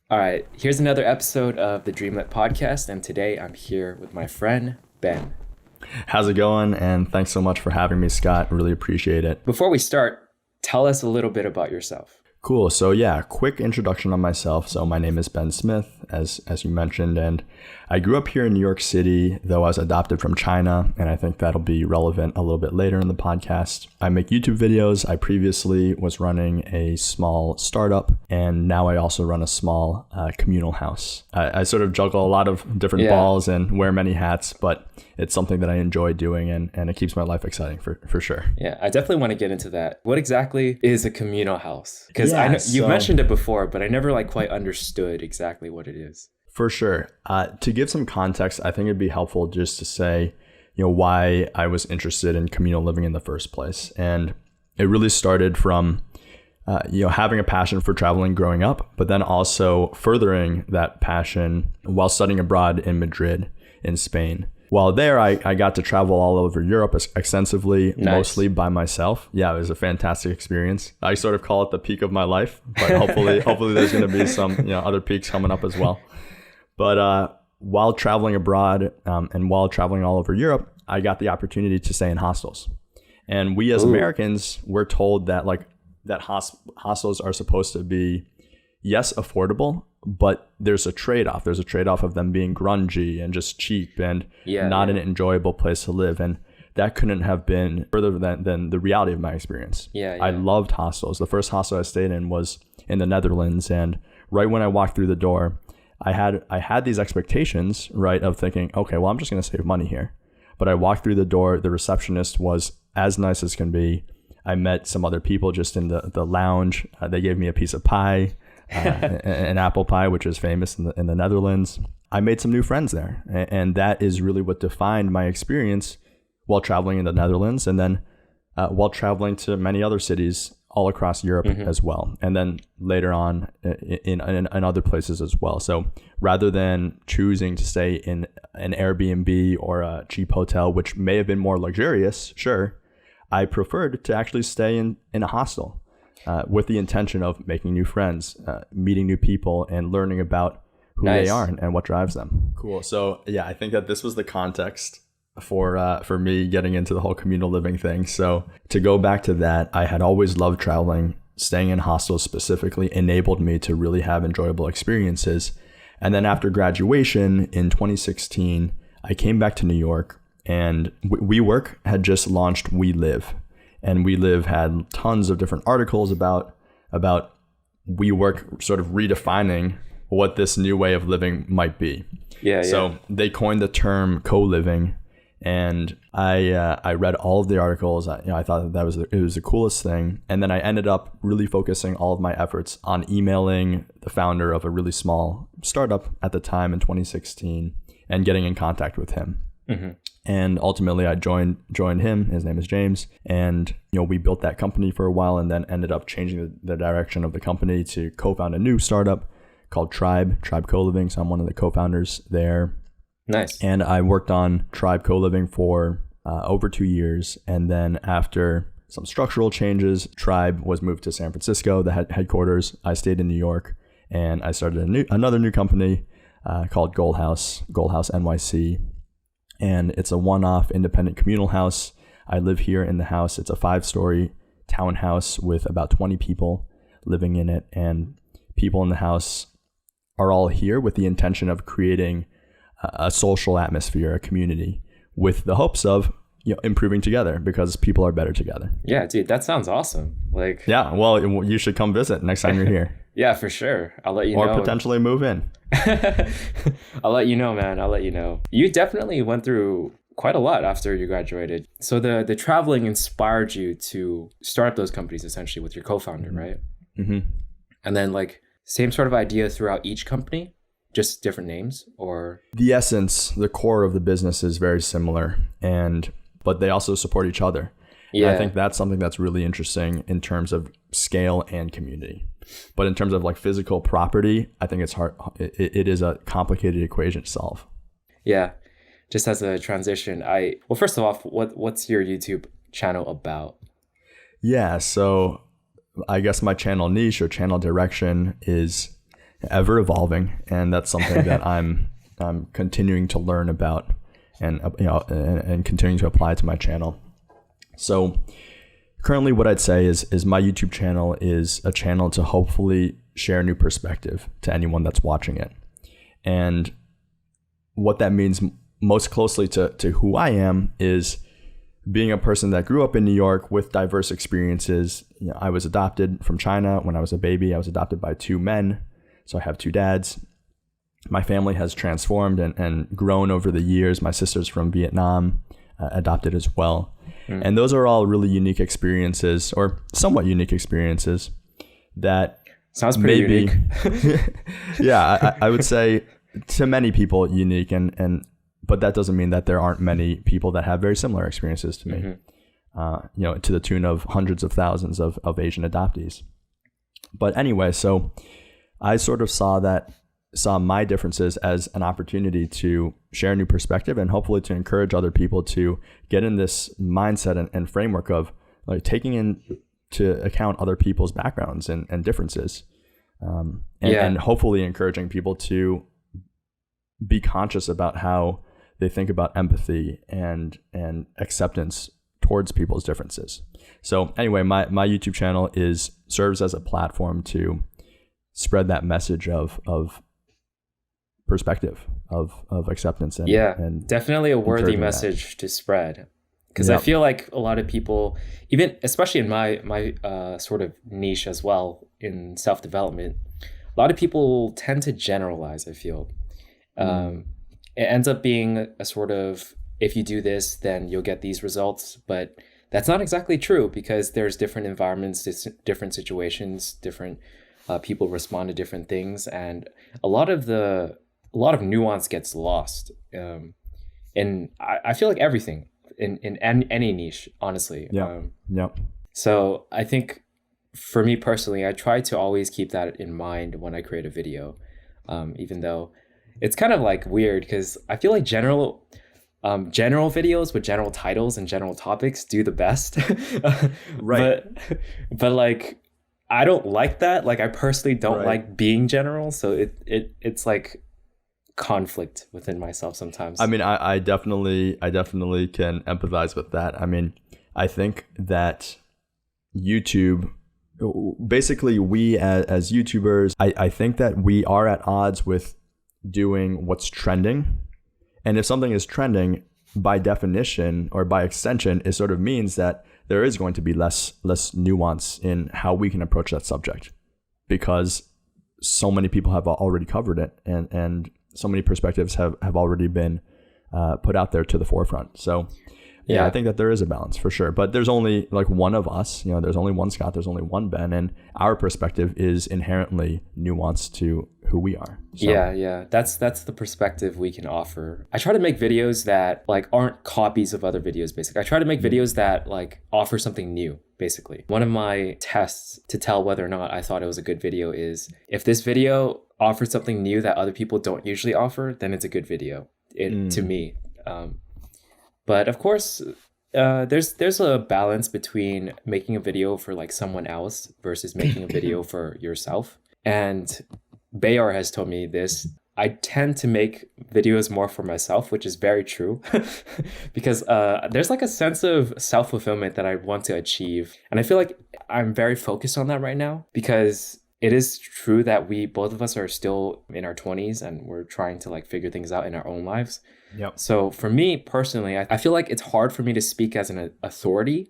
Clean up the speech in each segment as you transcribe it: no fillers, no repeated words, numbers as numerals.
All right, here's another episode of the Dreamlet podcast, and today I'm here with my friend Ben. How's it going? And thanks so much for having me, Scott. Really appreciate it. Before we start, tell us a little bit about yourself. Cool. So yeah, quick introduction on myself. So my name is Ben Smith, as you mentioned, and I grew up here in New York City, though I was adopted from China, and I think that'll be relevant a little bit later in the podcast. I make YouTube videos. I previously was running a small startup, and now I also run a small communal house. I sort of juggle a lot of different balls and wear many hats, but it's something that I enjoy doing, and it keeps my life exciting for sure. Yeah, I definitely want to get into that. What exactly is a communal house? Because I know you mentioned it before, but I never quite understood exactly what it is. For sure. To give some context, I think it'd be helpful just to say, why I was interested in communal living in the first place. And it really started from, having a passion for traveling growing up, but then also furthering that passion while studying abroad in Madrid in Spain. While there, I got to travel all over Europe extensively, mostly by myself. Yeah, it was a fantastic experience. I sort of call it the peak of my life, but hopefully there's going to be some other peaks coming up as well. But while traveling abroad and while traveling all over Europe, I got the opportunity to stay in hostels. And we as Americans were told that that hostels are supposed to be, yes, affordable, but there's a trade-off. There's a trade-off of them being grungy and just cheap and not an enjoyable place to live. And that couldn't have been further than the reality of my experience. I loved hostels. The first hostel I stayed in was in the Netherlands. And right when I walked through the door, I had these expectations, right, of thinking, okay, well, I'm just going to save money here. But I walked through the door. The receptionist was as nice as can be. I met some other people just in the lounge. They gave me a piece of pie. An apple pie, which is famous in the Netherlands. I made some new friends there, and that is really what defined my experience while traveling in the Netherlands, and then while traveling to many other cities all across Europe as well, and then later on in other places as well. So rather than choosing to stay in an Airbnb or a cheap hotel, which may have been more luxurious, sure, I preferred to actually stay in a hostel. With the intention of making new friends, meeting new people, and learning about who they are and what drives them. Cool. So yeah, I think that this was the context for me getting into the whole communal living thing. So to go back to that, I had always loved traveling. Staying in hostels specifically enabled me to really have enjoyable experiences. And then after graduation in 2016, I came back to New York, and WeWork had just launched We Live. And We Live had tons of different articles about WeWork sort of redefining what this new way of living might be. So they coined the term co-living, and I read all of the articles. I thought that it was the coolest thing. And then I ended up really focusing all of my efforts on emailing the founder of a really small startup at the time in 2016 and getting in contact with him. And ultimately, I joined him. His name is James. And, we built that company for a while and then ended up changing the direction of the company to co-found a new startup called Tribe Co-Living. So I'm one of the co-founders there. Nice. And I worked on Tribe Co-Living for over 2 years. And then after some structural changes, Tribe was moved to San Francisco, the headquarters. I stayed in New York, and I started another new company called Goal House NYC. And it's a one-off independent communal house. I live here in the house. It's a 5-story townhouse with about 20 people living in it. And people in the house are all here with the intention of creating a social atmosphere, a community, with the hopes of improving together because people are better together. Yeah, dude, that sounds awesome. Yeah, well, you should come visit next time you're here. Yeah, for sure. I'll let you know. Or potentially move in. I'll let you know, man. I'll let you know. You definitely went through quite a lot after you graduated. So the traveling inspired you to start those companies essentially with your co-founder, right? And then same sort of idea throughout each company, just different names, or? The essence, the core of the business is very similar, but they also support each other. Yeah. And I think that's something that's really interesting in terms of scale and community. But in terms of physical property, I think it's hard. It is a complicated equation to solve. Yeah. Just as a transition, well, first of all, what's your YouTube channel about? Yeah. So I guess my channel niche or channel direction is ever evolving, and that's something that I'm continuing to learn about, and and continuing to apply to my channel. So currently what I'd say is my YouTube channel is a channel to hopefully share a new perspective to anyone that's watching it. And what that means most closely to who I am is being a person that grew up in New York with diverse experiences. I was adopted from China when I was a baby. I was adopted by 2 men, so I have 2 dads. My family has transformed and grown over the years. My sister's from Vietnam, adopted as well. And those are all really unique experiences, or somewhat unique experiences that sounds pretty unique. Yeah, I would say to many people unique, but that doesn't mean that there aren't many people that have very similar experiences to me. To the tune of hundreds of thousands of Asian adoptees. But anyway, so I sort of saw my differences as an opportunity to share a new perspective and hopefully to encourage other people to get in this mindset and framework of like taking into account other people's backgrounds and differences, and hopefully encouraging people to be conscious about how they think about empathy and acceptance towards people's differences. So anyway, my YouTube channel serves as a platform to spread that message of perspective, of acceptance, and definitely a worthy message to spread. Because I feel like a lot of people, even especially in my sort of niche as well in self-development, a lot of people tend to generalize, I feel. It ends up being a sort of, if you do this, then you'll get these results. But that's not exactly true, because there's different environments, different situations, different people respond to different things. And a lot of nuance gets lost. And I feel like everything in any niche, honestly. So I think for me personally, I try to always keep that in mind when I create a video, even though it's kind of like weird, because I feel like general videos with general titles and general topics do the best. Right. But like, I don't like that. Like, I personally don't like being general. So it's like conflict within myself sometimes. I mean, I definitely can empathize with that. I mean, I think that YouTube, basically we as YouTubers, I think that we are at odds with doing what's trending. And if something is trending, by definition or by extension, it sort of means that there is going to be less nuance in how we can approach that subject, because so many people have already covered it, and so many perspectives have already been put out there to the forefront. So yeah, I think that there is a balance for sure. But there's only like one of us, there's only one Scott, there's only one Ben, and our perspective is inherently nuanced to who we are. So. Yeah. That's the perspective we can offer. I try to make videos that like aren't copies of other videos, basically. I try to make videos that like offer something new, basically. One of my tests to tell whether or not I thought it was a good video is, if this video offers something new that other people don't usually offer, then it's a good video to me. But of course, there's a balance between making a video for like someone else versus making a video for yourself. And Bayar has told me this. I tend to make videos more for myself, which is very true, because there's like a sense of self-fulfillment that I want to achieve. And I feel like I'm very focused on that right now, because it is true that both of us are still in our 20s and we're trying to like figure things out in our own lives. Yep. So for me personally, I feel like it's hard for me to speak as an authority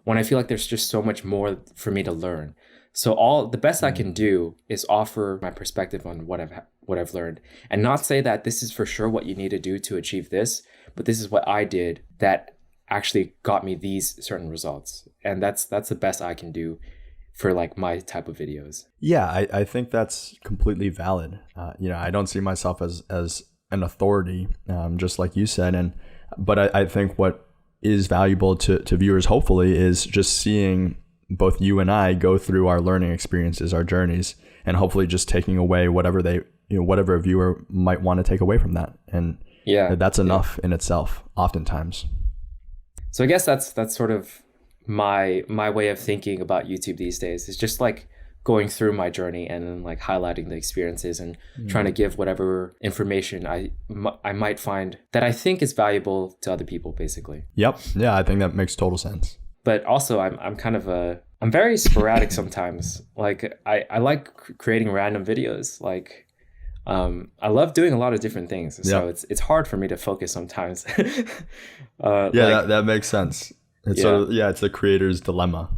when I feel like there's just so much more for me to learn. So the best I can do is offer my perspective on what I've learned, and not say that this is for sure what you need to do to achieve this, but this is what I did that actually got me these certain results. And that's the best I can do for like my type of videos. Yeah, I think that's completely valid. I don't see myself as an authority, just like you said. But I think what is valuable to viewers, hopefully, is just seeing both you and I go through our learning experiences, our journeys, and hopefully just taking away whatever a viewer might want to take away from that. And that's enough in itself, oftentimes. So I guess that's sort of my way of thinking about YouTube these days. Is just like going through my journey and then like highlighting the experiences and trying to give whatever information I might find that I think is valuable to other people, basically. Yep. Yeah, I think that makes total sense. But also I'm kind of I'm very sporadic sometimes. Like I like creating random videos. Like I love doing a lot of different things. So it's hard for me to focus sometimes. That makes sense. It's it's the creator's dilemma.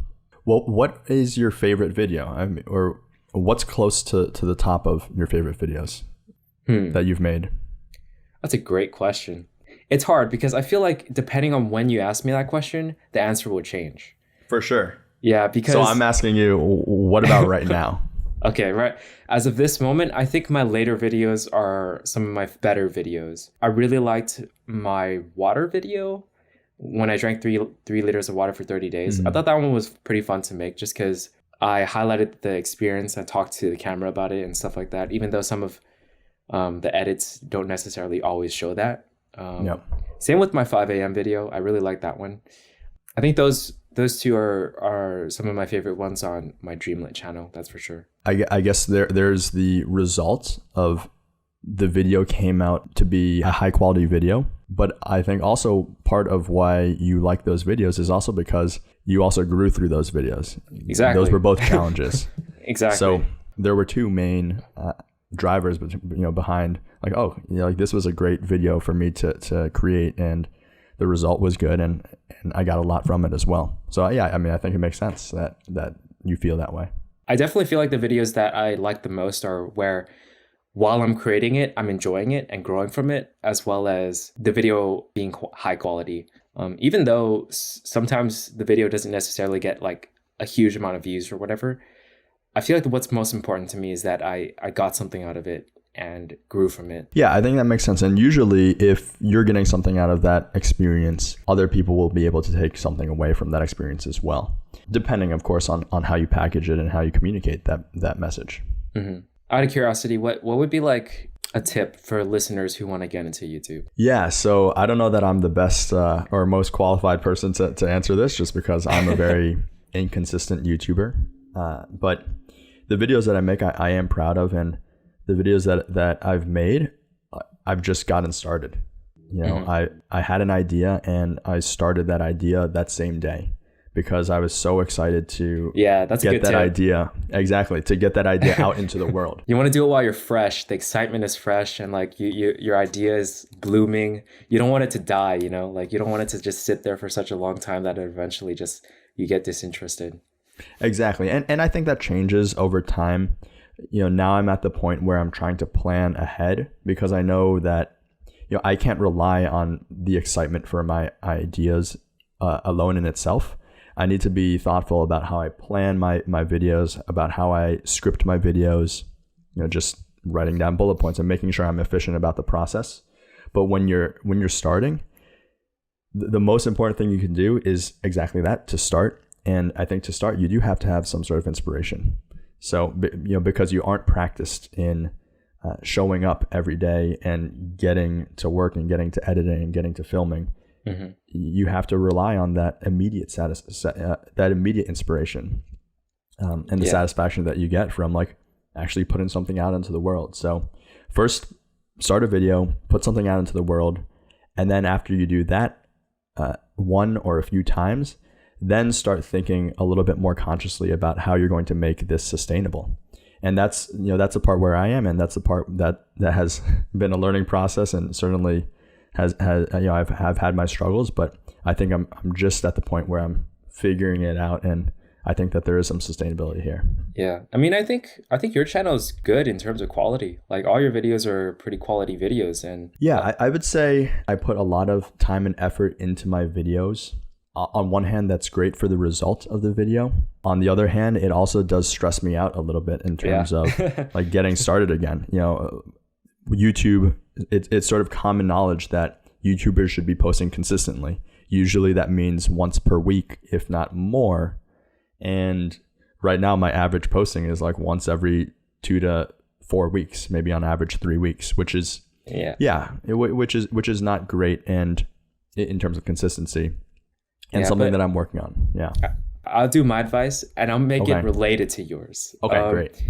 Well, what is your favorite video? I mean, or what's close to the top of your favorite videos that you've made? That's a great question. It's hard because I feel like depending on when you ask me that question, the answer will change. For sure. Yeah, because... So I'm asking you, what about right now? Okay, right. As of this moment, I think my later videos are some of my better videos. I really liked my water video when I drank 3 liters of water for 30 days. I thought that one was pretty fun to make just because I highlighted the experience. I talked to the camera about it and stuff like that, even though some of the edits don't necessarily always show that. Same with my 5 a.m. video. I really like that one. I think those two are some of my favorite ones on my Dreamlet channel. That's for sure. I guess there's the result of the video came out to be a high quality video. But I think also part of why you like those videos is also because you also grew through those videos. Exactly. Those were both challenges. Exactly. So there were 2 main drivers, behind like, like this was a great video for me to create, and the result was good, and I got a lot from it as well. So yeah, I mean, I think it makes sense that you feel that way. I definitely feel like the videos that I like the most are where while I'm creating it, I'm enjoying it and growing from it, as well as the video being high quality. Even though sometimes the video doesn't necessarily get like a huge amount of views or whatever, I feel like what's most important to me is that I got something out of it and grew from it. Yeah, I think that makes sense. And usually if you're getting something out of that experience, other people will be able to take something away from that experience as well, depending, of course, on how you package it and how you communicate that message. Mm-hmm. Out of curiosity, what would be like a tip for listeners who want to get into YouTube? Yeah, so I don't know that I'm the best or most qualified person to answer this, just because I'm a very inconsistent YouTuber. But the videos that I make, I am proud of, and the videos that I've made, I've just gotten started. I had an idea and I started that idea that same day, because I was so excited to get that idea. Exactly. To get that idea out into the world. You want to do it while you're fresh. The excitement is fresh and like your idea is blooming. You don't want it to die, like you don't want it to just sit there for such a long time that eventually just you get disinterested. Exactly. And I think that changes over time. Now I'm at the point where I'm trying to plan ahead, because I know that, I can't rely on the excitement for my ideas alone in itself. I need to be thoughtful about how I plan my videos, about how I script my videos, just writing down bullet points and making sure I'm efficient about the process. But when you're starting, the most important thing you can do is exactly that, to start. And I think to start, you do have to have some sort of inspiration. So, because you aren't practiced in showing up every day and getting to work and getting to editing and getting to filming, you have to rely on that immediate that immediate inspiration and the satisfaction that you get from like actually putting something out into the world. So first, start a video, put something out into the world, and then after you do that one or a few times, then start thinking a little bit more consciously about how you're going to make this sustainable. And that's that's the part where I am, and that's the part that has been a learning process, and certainly has I've had my struggles, but I think I'm just at the point where I'm figuring it out, and I think that there is some sustainability here. Yeah, I mean, I think your channel is good in terms of quality. Like all your videos are pretty quality videos, and I would say I put a lot of time and effort into my videos. On one hand, that's great for the result of the video. On the other hand, it also does stress me out a little bit in terms of like getting started again. YouTube, it's sort of common knowledge that YouTubers should be posting consistently. Usually that means once per week, if not more. And right now my average posting is like once every 2 to 4 weeks, maybe on average 3 weeks, which is which is not great, and in terms of consistency, and something that I'm working on. I'll do my advice and I'll make it Okay. related to yours. Okay, great.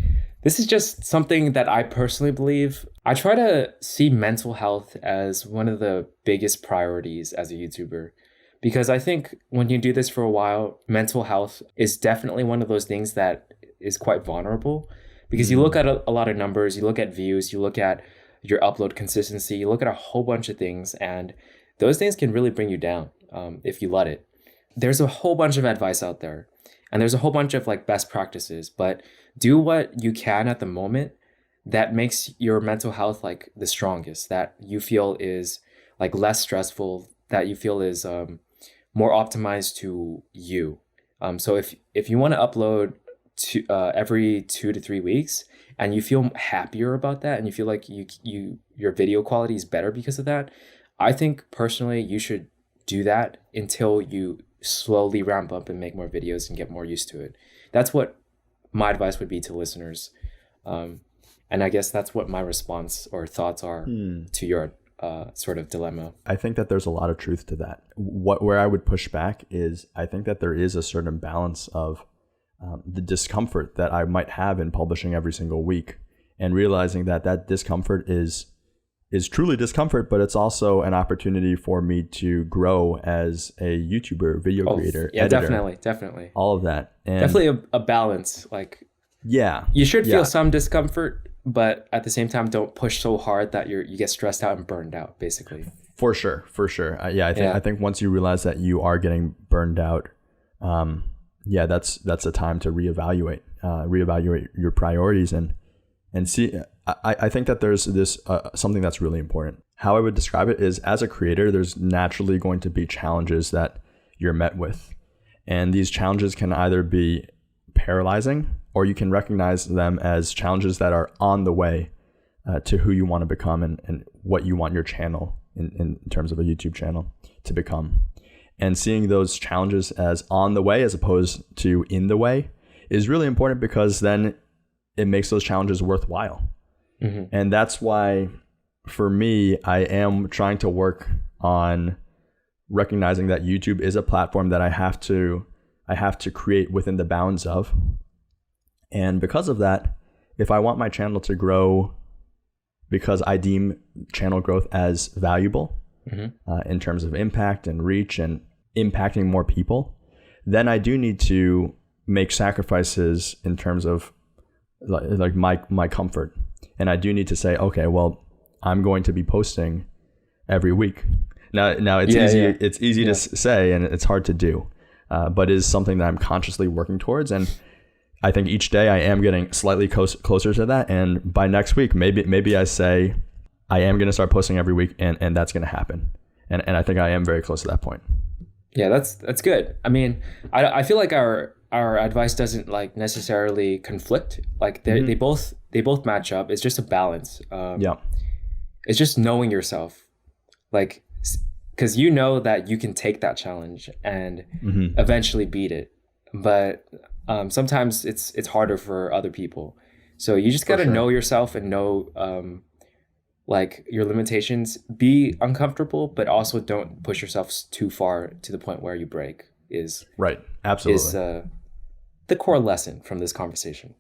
This is just something that I personally believe. I try to see mental health as one of the biggest priorities as a YouTuber, because I think when you do this for a while, mental health is definitely one of those things that is quite vulnerable, because you look at a lot of numbers, you look at views, you look at your upload consistency, you look at a whole bunch of things, and those things can really bring you down if you let it. There's a whole bunch of advice out there, and there's a whole bunch of like best practices, but do what you can at the moment that makes your mental health like the strongest, that you feel is like less stressful, that you feel is more optimized to you. So if you want to upload every 2 to 3 weeks and you feel happier about that and you feel like your video quality is better because of that, I think personally you should do that until you slowly ramp up and make more videos and get more used to it. That's what my advice would be to listeners. And I guess that's what my response or thoughts are to your sort of dilemma. I think that there's a lot of truth to that. Where I would push back is I think that there is a certain balance of the discomfort that I might have in publishing every single week, and realizing that that discomfort is truly discomfort, but it's also an opportunity for me to grow as a YouTuber, video creator, yeah, editor, definitely. all of that. And definitely a balance. Like, yeah, you should feel some discomfort, but at the same time, don't push so hard that you get stressed out and burned out, basically. For sure. I think once you realize that you are getting burned out, that's a time to reevaluate your priorities and see. I think that there's this something that's really important. How I would describe it is, as a creator, there's naturally going to be challenges that you're met with, and these challenges can either be paralyzing, or you can recognize them as challenges that are on the way to who you want to become and what you want your channel in terms of a YouTube channel to become. And seeing those challenges as on the way as opposed to in the way is really important, because then it makes those challenges worthwhile. Mm-hmm. And that's why, for me, I am trying to work on recognizing that YouTube is a platform that I have to create within the bounds of. And because of that, if I want my channel to grow, because I deem channel growth as valuable in terms of impact and reach and impacting more people, then I do need to make sacrifices in terms of like my comfort. And I do need to say, okay, well, I'm going to be posting every week. Now it's easy to say, and it's hard to do, but it is something that I'm consciously working towards. And I think each day I am getting slightly closer to that. And by next week, maybe I say I am going to start posting every week, and that's going to happen. And I think I am very close to that point. Yeah, that's good. I mean, I feel like our advice doesn't like necessarily conflict. Like they both match up. It's just a balance. It's just knowing yourself, like, because you know that you can take that challenge and eventually beat it. But sometimes it's harder for other people. So you just got to know yourself and know like your limitations. Be uncomfortable, but also don't push yourself too far to the point where you break. Is right. Absolutely. Is the core lesson from this conversation.